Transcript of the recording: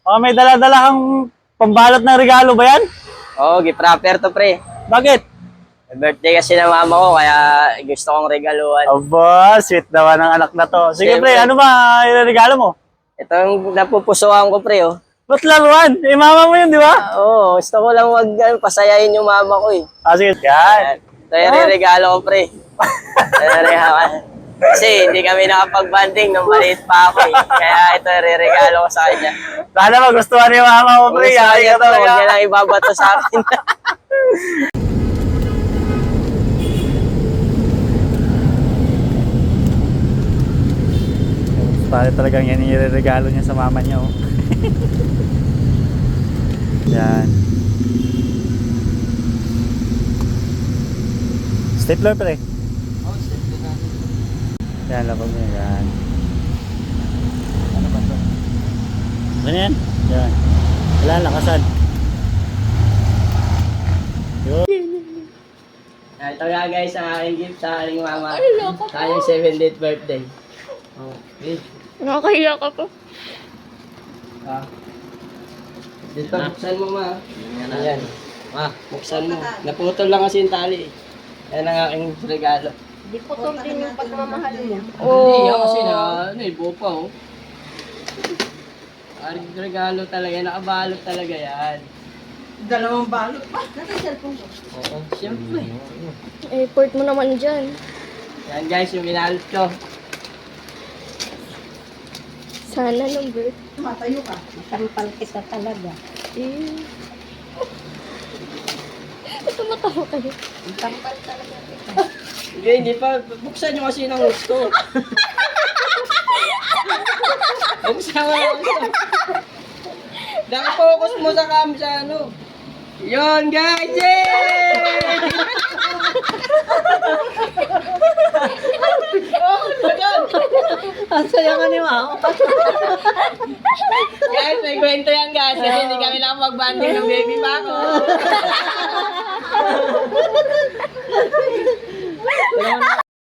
Oh, may dala-dala kang pambalot ng regalo ba yan? Oo, gift wrapper to pre. Bakit? Birthday kasi ng mama ko, kaya gusto kong regaluhan. Aba, sweet naman ang anak na to. Sige Siyempre. pre, ano ba regalo mo? Ito yung napupusuan ko pre, oh. Ba't laruan? Eh, mama mo yun, di ba? Oo, gusto ko lang pasayahin yung mama ko eh. Ah, sige. Yan. Ito yung regalo ko pre. Kasi hindi kami nakapag-banding nung maliit pa ako eh. Kaya ito yung regalo ko sa kanya. Sana magustuhan ni mama mo, pre. Gusto Ay, niya ka to, huwag niya talaga. lang ibabato sa akin. Para talagang yan yung regalo niya sa mama niya, oh. Yan. Stapler, pre. Yan, labag mo yan. Ano ba ito? Ano yan? Yan. Wala, lakasan. Yun. Ito nga guys, ang aking gift sa aking mama. Sa kanyang 70th birthday. Oh, okay. Nakakahiya ka pa. Ah. Dito, buksan mo ma. Ayan. Ma, buksan mo. Naputol lang kasi yung tali. Yan ang aking regalo. Di putol din yung pagmamahal mo. Hindi yan kasi buo pa oh. Ang regalo talaga, nakabalot talaga yan. Dalawang balot pa. Oo, siyempre. Effort mo naman dyan. Yan guys, yung minalot ko. Sana number. Matayo ka. Tampal kita talaga. Eh. Tumatawa kayo. Tampal talaga kita. Hindi pa. Buksan nyo kasi ng gusto. Buksan mo ng gusto. Naka-focus mo sa cam sa ano. Yun guys! Yay! Oh, agad! Ang saya ka ni Mao. Guys, may kwento yan guys. Kasi hindi kami nakapag-banding ng baby pa ako. Wala na